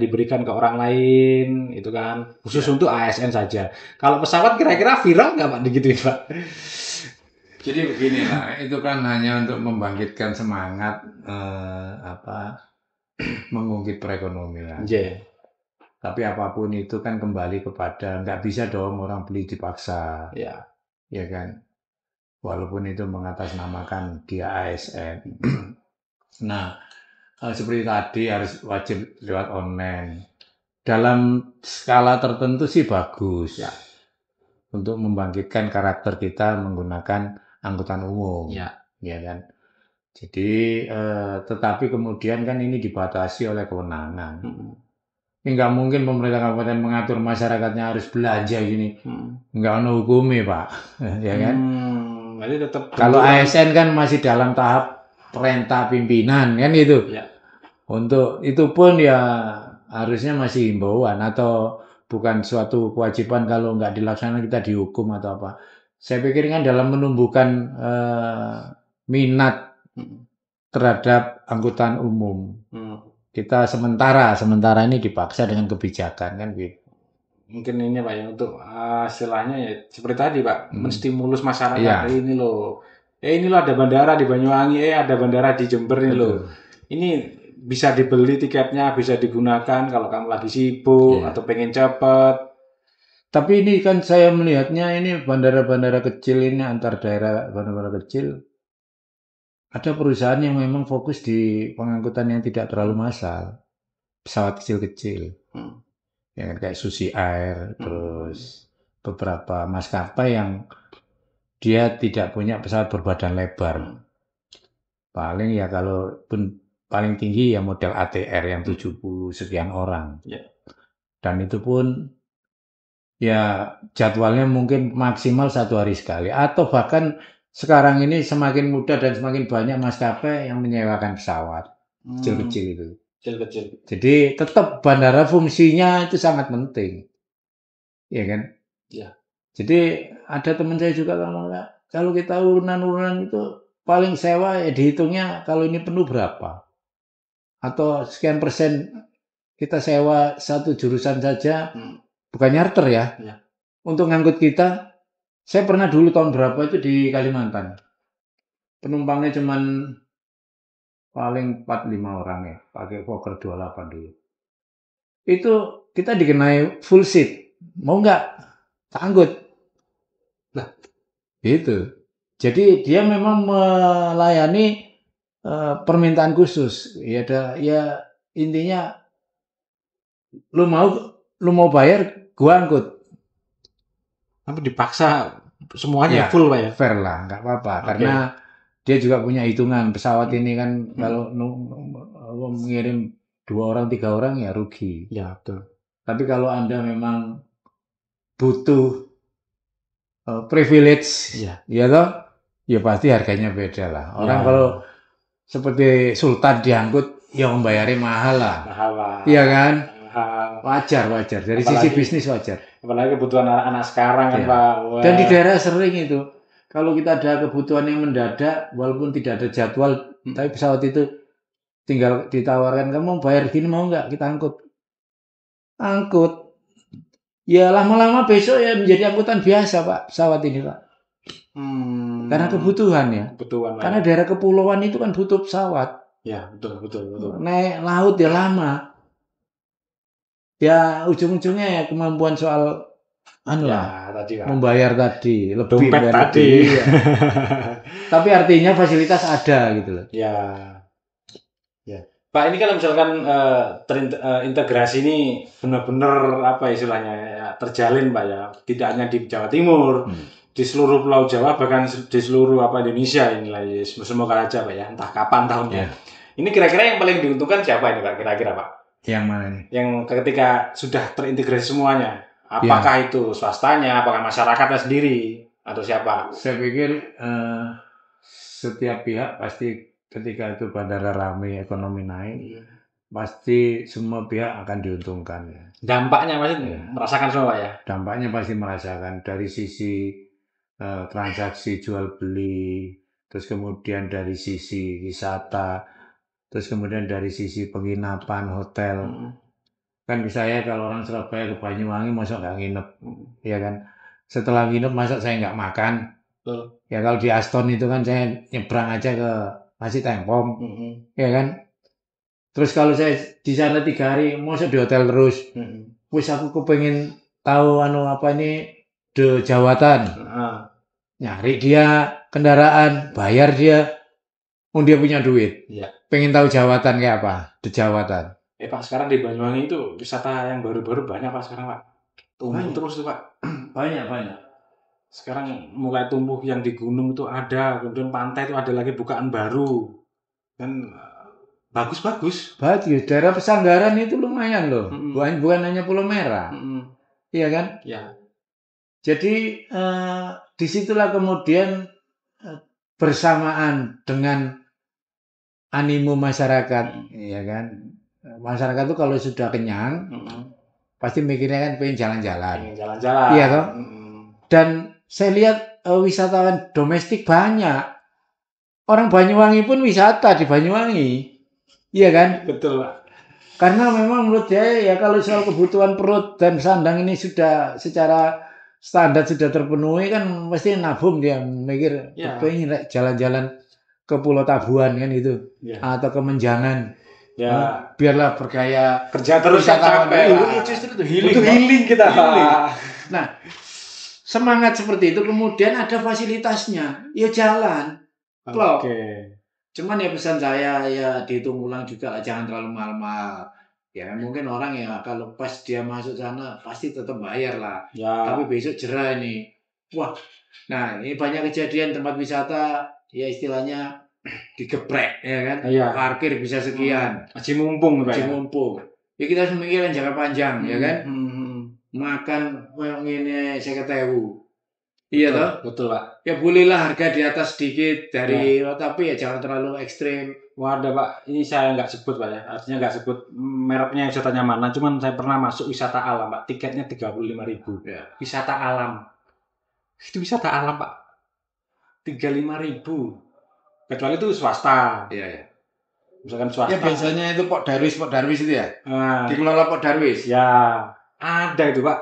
diberikan ke orang lain, itu kan khusus untuk ASN saja. Kalau pesawat kira-kira viral nggak Pak digituin Pak? Jadi beginilah, itu kan hanya untuk membangkitkan semangat mengungkit perekonomian. Iya. Tapi apapun itu kan kembali kepada nggak bisa dong orang beli dipaksa, Ya. ya kan? Walaupun itu mengatasnamakan dia ASN. Nah, seperti tadi harus wajib lewat online. Dalam skala tertentu sih bagus. Ya. Untuk membangkitkan karakter kita menggunakan angkutan umum. Ya. Ya kan? Jadi, tetapi kemudian kan ini dibatasi oleh kewenangan. Ini nggak mungkin pemerintah kabupaten mengatur masyarakatnya harus belanja gini. Nggak ada hukumnya, Pak. Ya kan? Jadi tetap Kalau benturan. ASN kan masih dalam tahap perintah pimpinan kan gitu. Ya. Untuk itu pun ya harusnya masih himbauan atau bukan suatu kewajiban kalau nggak dilaksanakan kita dihukum atau apa. Saya pikir kan dalam menumbuhkan minat terhadap angkutan umum. Kita sementara ini dipaksa dengan kebijakan kan gitu. Mungkin ini Pak ya untuk istilahnya ya seperti tadi Pak, menstimulus masyarakat. Iya. Ini loh. Ini loh ada bandara di Banyuwangi, ada bandara di Jember nih loh. Ini bisa dibeli tiketnya, bisa digunakan kalau kamu lagi sibuk atau pengen cepat. Tapi ini kan saya melihatnya ini bandara-bandara kecil ini antar daerah bandara-bandara kecil ada perusahaan yang memang fokus di pengangkutan yang tidak terlalu massal, pesawat kecil-kecil, ya kan, kayak Susi Air, terus beberapa maskapai yang dia tidak punya pesawat berbadan lebar, paling ya kalau pun paling tinggi ya model ATR yang 70 sekian orang, dan itu pun ya jadwalnya mungkin maksimal 1 hari sekali, atau bahkan sekarang ini semakin mudah dan semakin banyak maskapai yang menyewakan pesawat kecil-kecil itu. Kecil-kecil. Jadi tetap bandara fungsinya itu sangat penting, ya kan? Ya. Jadi ada teman saya juga ngomong, kalau kita urunan-urunan itu paling sewa ya dihitungnya kalau ini penuh berapa, atau sekian persen kita sewa satu jurusan saja, bukan charter ya. Untuk ngangkut kita. Saya pernah dulu tahun berapa itu di Kalimantan. Penumpangnya cuman paling 4-5 orang ya, pakai Fokker 28 dulu. Itu kita dikenai full seat. Mau nggak? Angkut. Nah, itu. Jadi dia memang melayani permintaan khusus. Ya intinya lu mau bayar, gua angkut. Tapi dipaksa semuanya full Pak ya? Fair lah, nggak apa-apa. Karena dia juga punya hitungan. Pesawat ini kan kalau mengirim 2 orang, 3 orang ya rugi. Ya, betul. Tapi kalau Anda memang butuh privilege, ya toh, ya pasti harganya beda lah. Orang kalau seperti Sultan diangkut, ya membayarnya mahal lah. Mahal Pak. Iya kan? Mahal. Wajar. Dari sisi bisnis wajar. Apalagi kebutuhan anak-anak sekarang kan Pak. Wah. Dan di daerah sering itu, kalau kita ada kebutuhan yang mendadak, walaupun tidak ada jadwal, tapi pesawat itu tinggal ditawarkan, kamu mau bayar gini mau nggak? Kita angkut. Ya lama-lama besok ya menjadi angkutan biasa Pak, pesawat ini Pak. Karena kebutuhan ya. Karena daerah kepulauan itu kan butuh pesawat. Ya, betul. Naik laut ya lama. Ya ujung-ujungnya ya kemampuan soal tadi, membayar tadi, lebih dompet tadi. Ya. Tapi artinya fasilitas ada gitu loh. Ya. Pak, ini kalau misalkan terintegrasi ini benar-benar apa istilahnya ya, terjalin Pak ya, tidak hanya di Jawa Timur, di seluruh Pulau Jawa, bahkan di seluruh Indonesia inilah ya, semoga aja Pak ya, entah kapan tahunnya. Ini kira-kira yang paling diuntungkan siapa ini Pak, kira-kira Pak? Yang mana nih? Yang ketika sudah terintegrasi semuanya, apakah itu swastanya, apakah masyarakatnya sendiri, atau siapa? Saya pikir setiap pihak pasti ketika itu bandara ramai, ekonomi naik, pasti semua pihak akan diuntungkan. Dampaknya pasti merasakan semua ya? Dampaknya pasti merasakan dari sisi transaksi jual beli, terus kemudian dari sisi wisata, terus kemudian dari sisi penginapan, hotel. Kan saya kalau orang Surabaya ke Banyuwangi masa nggak nginep, ya kan? Setelah nginep masa saya nggak makan, Betul. Ya kalau di Aston itu kan saya nyebrang aja ke Masjid Tempom, ya kan. Terus kalau saya di sana 3 hari, masa di hotel terus. Wis aku kepengen tahu apa ini Dejawatan. Nyari dia kendaraan, bayar dia, dia punya duit. Iya. Pengen tahu Jawatan kayak apa? Dejawatan. Pak, sekarang di Banyuwangi itu wisata yang baru-baru banyak Pak sekarang Pak. Tumbuh terus tuh Pak. Banyak. Sekarang mulai tumbuh yang di gunung itu ada, kemudian pantai itu ada lagi bukaan baru. Dan bagus-bagus. Bagus, daerah Pesanggaran itu lumayan loh. Bukan hanya Pulau Merah. Iya kan? Ya. Jadi disitulah kemudian bersamaan dengan animo masyarakat, ya kan? Masyarakat itu kalau sudah kenyang, pasti mikirnya kan pengen jalan-jalan. Iya toh? Dan saya lihat wisatawan domestik banyak. Orang Banyuwangi pun wisata di Banyuwangi. Iya kan? Betul, Pak. Karena memang menurut saya ya kalau soal kebutuhan perut dan sandang ini sudah secara standar sudah terpenuhi kan mesti nabung dia mikir pengen jalan-jalan ke Pulau Tabuan kan itu atau ke Menjangan. Ya, biarlah bergaya kerja terus capek. Justru itu healing kita. Nah, semangat seperti itu kemudian ada fasilitasnya. Ya jalan. Oke. Cuman ya pesan saya ya dihitung ulang juga jangan terlalu mahal-mahal. Ya mungkin orang ya kalau pas dia masuk sana pasti tetap bayar lah. Ya. Tapi besok jerah ini. Wah. Nah, ini banyak kejadian tempat wisata ya istilahnya digeprek ya kan. Iya. Parkir bisa sekian. Masih mumpung, Masih mumpung. Ya kita harus memikirkan jangka panjang ya kan. Makan ini 50.000. Iya toh? Betul, Pak. Ya bolehlah harga di atas sedikit dari tapi ya jangan terlalu ekstrim. Wadah, Pak. Ini saya nggak sebut, Pak ya. Artinya nggak sebut mereknya wisatanya mana, cuman saya pernah masuk wisata alam, Pak. Tiketnya 35.000. Ya. Wisata alam. Itu wisata alam, Pak. 35.000. Kecuali itu swasta. Iya. Misalkan swasta. Ya biasanya itu Pok Darwis itu ya. Dikelola Pok Darwis. Ya. Ada itu, Pak.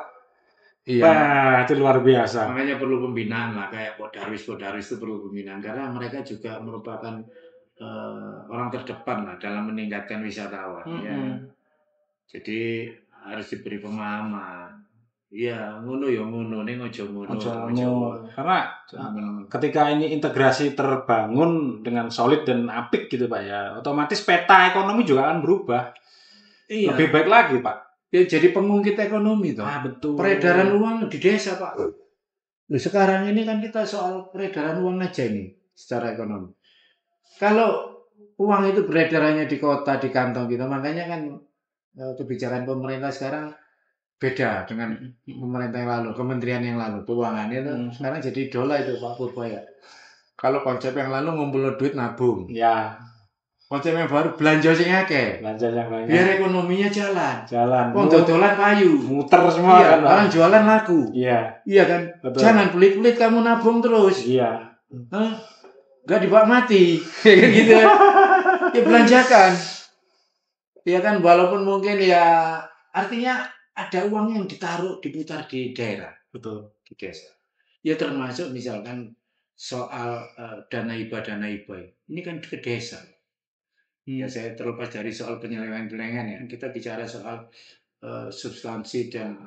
Iya. Wah, itu luar biasa. Makanya perlu pembinaan lah kayak Pok Darwis itu perlu pembinaan karena mereka juga merupakan orang terdepan lah dalam meningkatkan wisatawan. Ya. Jadi harus diberi pemahaman. Iya, ngono ning ojo ngono. Karena ketika ini integrasi terbangun dengan solid dan apik gitu Pak ya, otomatis peta ekonomi juga akan berubah. Iya. Lebih baik lagi Pak. Ya, jadi pengungkit ekonomi toh. Betul. Peredaran uang di desa Pak. Loh, sekarang ini kan kita soal peredaran uang aja nih secara ekonomi. Kalau uang itu beredarannya di kota, di kantong gitu, makanya kan kebijakan pemerintah sekarang beda dengan pemerintah yang lalu, kementerian yang lalu, keuangan itu sekarang jadi idola itu Pak Purba ya. Kalau konsep yang lalu ngumpul duit nabung. Ya. Konsep yang baru belanja sing akeh. Belanja yang banyak. Biar ekonominya jalan. Wong dodolan payu, muter semua iya, kan. Orang jualan laku. Iya. Iya kan? Betul. Jangan pelit-pelit kamu nabung terus. Iya. Enggak dibawa mati. Kayak gitu. Ya belanjakan. Ya kan walaupun mungkin ya artinya ada uang yang diputar di daerah. Betul. Di desa. Ya termasuk misalkan soal dana hibah. Ini kan ke desa. Ya saya terlepas dari soal penyelewengan ya. Kita bicara soal substansi dan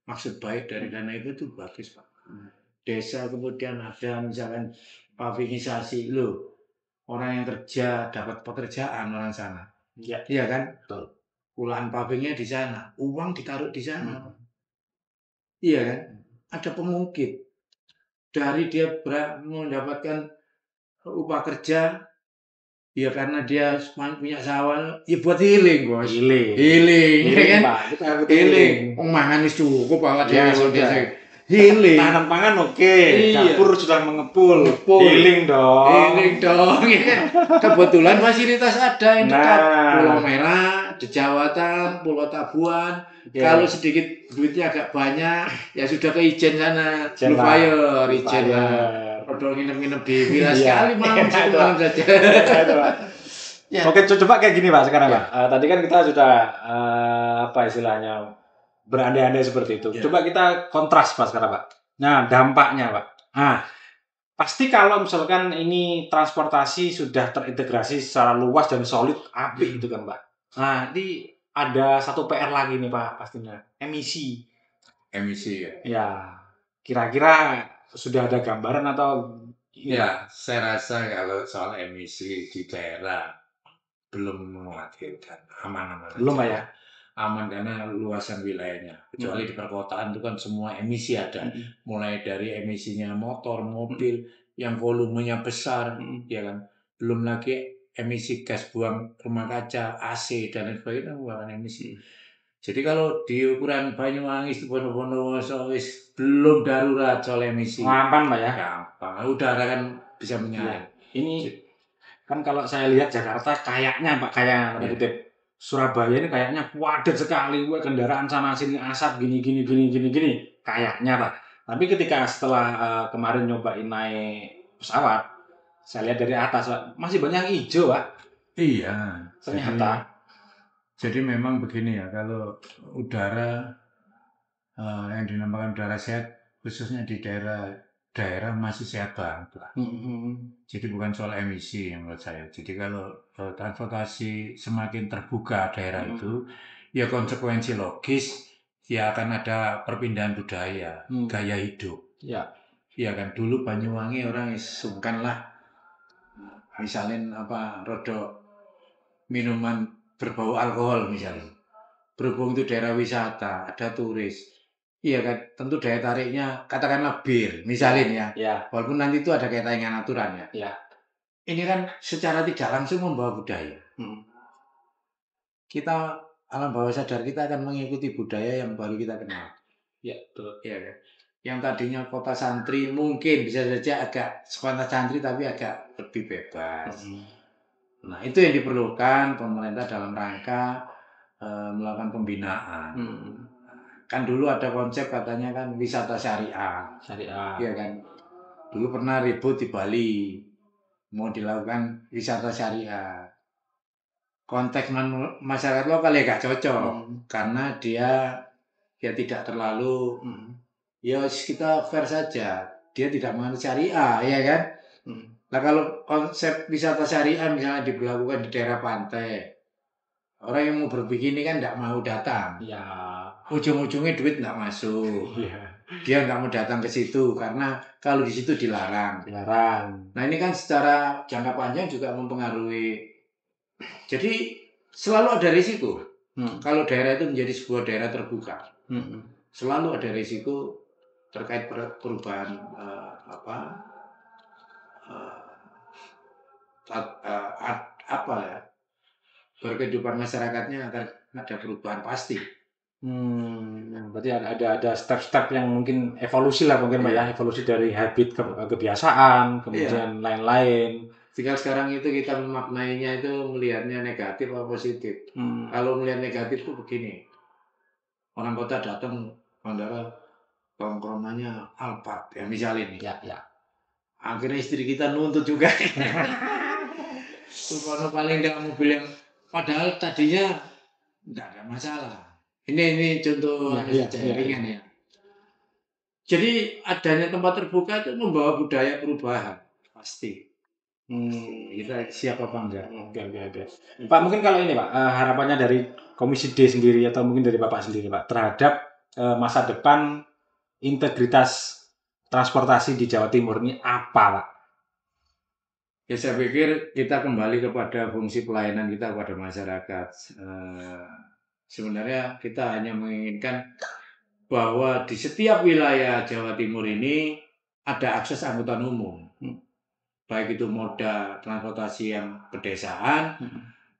maksud baik dari dana itu bagus Pak. Desa kemudian ada misalkan pavingisasi loh. Orang yang kerja dapat pekerjaan orang sana. Iya kan? Betul. Puluhan pavingnya di sana, uang ditaruh di sana. Iya kan? Ada pengungkit. Dari dia mendapatkan upah kerja, ya karena dia punya sawah, ya buat healing bos. Healing, ya kan? Healing. Mangan wis cukup awak dhewe. Healing. Tanam pangan oke. Dapur sudah mengepul. Healing dong. Ya kan? Kebetulan fasilitas ada yang dekat Pulau Merah, Dejawatan, Pulau Tabuan. Kalau sedikit duitnya agak banyak, ya sudah ke Ijen sana. Blue Fire, Ijen lah. Padahal nginep-nginep di villa sekali malam saja. Oke, coba kayak gini Pak sekarang Pak. Tadi kan kita sudah apa istilahnya berandai-andai seperti itu. Coba kita kontras Pak sekarang Pak. Nah dampaknya Pak. Nah, pasti kalau misalkan ini transportasi sudah terintegrasi secara luas dan solid, apik itu kan, Pak. Nah, ini ada satu PR lagi nih, Pak, pastinya, emisi. Emisi ya. Ya, kira-kira sudah ada gambaran atau ini, Pak? Ya, saya rasa kalau soal emisi di daerah belum mengkhawatirkan, aman-aman Belum, aja. Pak, ya? Aman karena luasan wilayahnya. Kecuali di perkotaan itu kan semua emisi ada. Mulai dari emisinya motor, mobil, yang volumenya besar, ya kan. Belum lagi emisi gas buang rumah kaca, AC, dan lain sebagainya merupakan emisi. Jadi kalau di ukuran Banyuwangi, Bondowoso wis belum darurat soal emisi. Aman, Pak, ya? Gampang, udara kan bisa Ya, menyaring. ini kan kalau saya lihat Jakarta kayaknya, Pak, kayak tanda Iya. kutip Surabaya ini kayaknya padat sekali, wah, kendaraan sana sini asap gini. Kayaknya, Pak. Tapi ketika setelah kemarin nyobain naik pesawat, saya lihat dari atas, Pak, masih banyak yang hijau, Pak. Iya, Ternyata. jadi memang begini ya, kalau udara yang dinamakan udara sehat, khususnya di daerah masih sehat banget lah. Jadi bukan soal emisi yang menurut saya. Jadi kalau transportasi semakin terbuka daerah itu, ya konsekuensi logis, ya akan ada perpindahan budaya, gaya hidup. Ya. Ya kan dulu Banyuwangi orang sungkan lah, misalnya rodok minuman berbau alkohol misalnya. Berhubung itu daerah wisata, ada turis. Iya kan, tentu daya tariknya katakanlah bir, misalnya ya. Walaupun nanti itu ada kaitan dengan aturan ya. Ini kan secara tidak langsung membawa budaya. Kita alam bawah sadar kita akan mengikuti budaya yang baru kita kenal. Ya, betul. Iya kan. Yang tadinya kota santri mungkin bisa saja agak sekolah santri tapi agak lebih bebas. Nah, itu yang diperlukan pemerintah dalam rangka melakukan pembinaan. Kan dulu ada konsep katanya kan wisata syariah. Iya kan. Dulu pernah ribut di Bali mau dilakukan wisata syariah. Konteks masyarakat lokal ya gak cocok karena dia tidak terlalu ya kita fair saja. Dia tidak mengenal syariah, ya kan? Nah kalau konsep wisata syariah misalnya diberlakukan di daerah pantai, orang yang mau berbikini kan tidak mau datang. Ya. Ujung-ujungnya duit tidak masuk. Dia nggak mau datang ke situ karena kalau di situ dilarang. Nah ini kan secara jangka panjang juga mempengaruhi. Jadi selalu ada risiko. Kalau daerah itu menjadi sebuah daerah terbuka, selalu ada risiko terkait perubahan berkehidupan masyarakatnya akan ada perubahan pasti. Berarti ada step-step yang mungkin evolusi lah mungkin Pak ya, evolusi dari habit kebiasaan, kemudian lain-lain. Tinggal sekarang itu kita memaknainya itu melihatnya negatif atau positif. Kalau melihat negatif itu begini, orang kota datang bandara tongkrongannya Alphard ya misalnya ini. Ya. Akhirnya istri kita nuntut juga. Kalau paling nggak mobil yang padahal tadinya nggak ada masalah. Ini contoh ringan ya. Jadi adanya tempat terbuka itu membawa budaya perubahan pasti. Kita siap apa enggak? Oke. Pak mungkin kalau ini Pak harapannya dari Komisi D sendiri atau mungkin dari Bapak sendiri Pak terhadap masa depan integritas transportasi di Jawa Timur ini apa Pak? Ya saya pikir kita kembali kepada fungsi pelayanan kita kepada masyarakat. Sebenarnya kita hanya menginginkan bahwa di setiap wilayah Jawa Timur ini ada akses angkutan umum. Baik itu moda transportasi yang pedesaan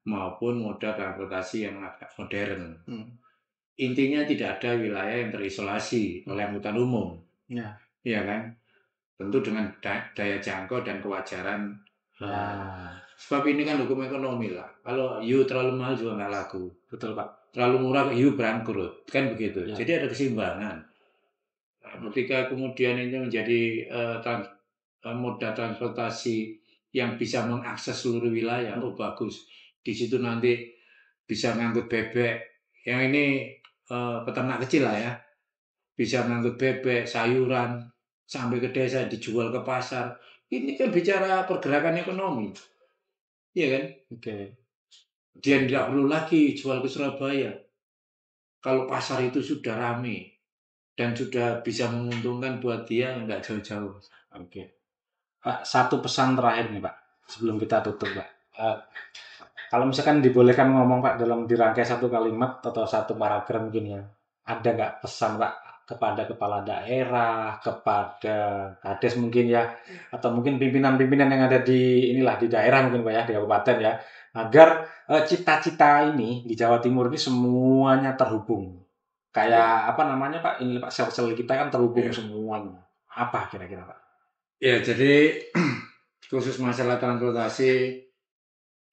maupun moda transportasi yang agak modern. Intinya tidak ada wilayah yang terisolasi oleh angkutan umum. Iya kan? Tentu dengan daya jangkau dan kewajaran. Sebab ini kan hukum ekonomi lah. Kalau hiu terlalu mahal juga nggak laku. Betul Pak. Terlalu murah hiu bangkrut. Kan begitu. Jadi ada keseimbangan. Ketika kemudian ini menjadi moda transportasi yang bisa mengakses seluruh wilayah, bagus. Di situ nanti bisa ngangkut bebek. Yang ini peternak kecil lah ya. Bisa ngangkut bebek, sayuran, sampai ke desa, dijual ke pasar. Ini kan bicara pergerakan ekonomi. Iya kan? Oke. Dia tidak perlu lagi jual ke Surabaya. Kalau pasar itu sudah ramai dan sudah bisa menguntungkan buat dia, nggak jauh-jauh. Oke. Pak, satu pesan terakhir nih Pak, sebelum kita tutup Pak. Kalau misalkan dibolehkan ngomong Pak dalam dirangkai satu kalimat atau satu paragraf mungkin ya, ada nggak pesan Pak kepada kepala daerah, kepada kades mungkin ya, atau mungkin pimpinan-pimpinan yang ada di inilah di daerah mungkin Pak ya, di kabupaten ya, agar cita-cita ini di Jawa Timur ini semuanya terhubung. Kayak apa namanya Pak, ini Pak, sel-sel kita kan terhubung semuanya. Apa kira-kira Pak? Ya, jadi khusus masalah transportasi,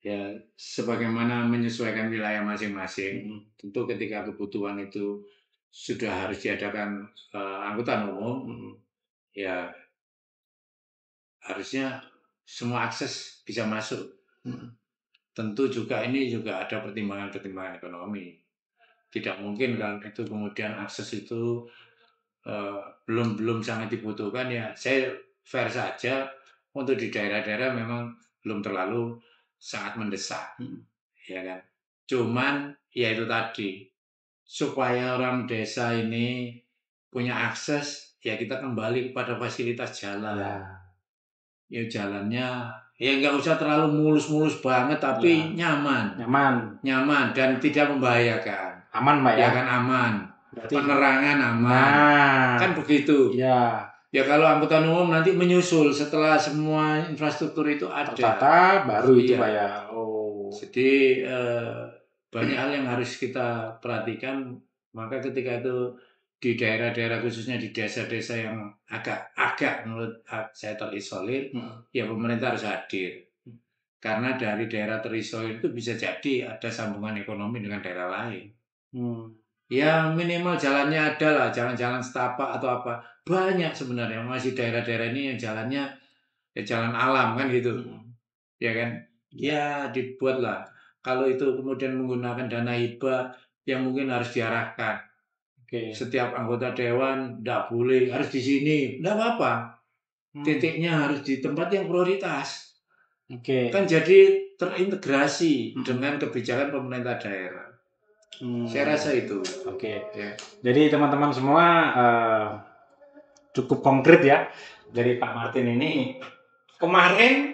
ya sebagaimana menyesuaikan wilayah masing-masing. Tentu ketika kebutuhan itu sudah harus diadakan angkutan umum, ya harusnya semua akses bisa masuk. Tentu juga ini juga ada pertimbangan-pertimbangan ekonomi. Tidak mungkin kan itu kemudian akses itu belum sangat dibutuhkan, ya saya fair saja untuk di daerah-daerah memang belum terlalu sangat mendesak, ya kan. Cuman ya itu tadi, supaya orang desa ini punya akses, ya kita kembali kepada fasilitas jalan. Ya jalannya ya nggak usah terlalu mulus-mulus banget, tapi nyaman dan tidak membahayakan. Aman Pak ya? Ya kan, aman. Berarti penerangan aman. Kan begitu. Ya. Ya kalau angkutan umum nanti menyusul setelah semua infrastruktur itu ada. Tertata baru itu Pak ya. Oh. Jadi banyak hal yang harus kita perhatikan. Maka ketika itu di daerah-daerah, khususnya di desa-desa yang agak menurut saya terisolir, ya pemerintah harus hadir. Karena dari daerah terisolir itu bisa jadi ada sambungan ekonomi dengan daerah lain. Ya minimal jalannya ada lah, jalan-jalan setapak atau apa. Banyak sebenarnya masih daerah-daerah ini yang jalannya ya jalan alam kan gitu. Ya kan? Ya dibuatlah. Kalau itu kemudian menggunakan dana hibah yang mungkin harus diarahkan. Setiap anggota dewan tidak boleh harus di sini, tidak apa-apa. Titiknya harus di tempat yang prioritas. Kan jadi terintegrasi dengan kebijakan pemerintah daerah. Saya rasa itu. Ya. Jadi teman-teman semua cukup konkret ya dari Pak Martin ini. Kemarin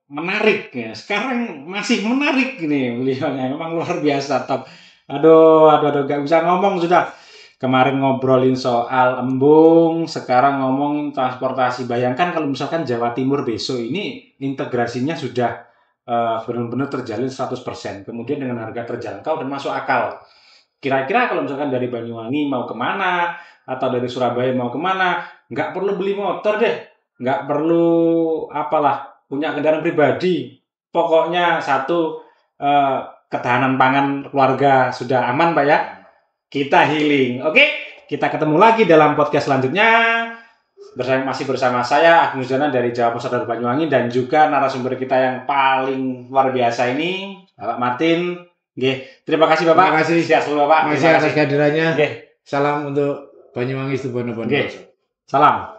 menarik ya, sekarang masih menarik nih beliaunya, memang luar biasa top. Aduh, gak bisa ngomong sudah. Kemarin ngobrolin soal embung, sekarang ngomong transportasi. Bayangkan kalau misalkan Jawa Timur besok ini integrasinya sudah benar-benar terjalin 100%. Kemudian dengan harga terjangkau dan masuk akal. Kira-kira kalau misalkan dari Banyuwangi mau kemana, atau dari Surabaya mau kemana, nggak perlu beli motor deh. Nggak perlu punya kendaraan pribadi. Pokoknya satu, ketahanan pangan keluarga sudah aman Pak ya. Kita healing. Oke, kita ketemu lagi dalam podcast selanjutnya. Masih bersama saya Agung Zana dari Jawa Pos Radar Banyuwangi, dan juga narasumber kita yang paling luar biasa ini Bapak Martin. Terima kasih Bapak. Terima kasih. Sehat selalu Bapak. Terima kasih atas kehadirannya. Salam untuk Banyuwangi Subono. Salam.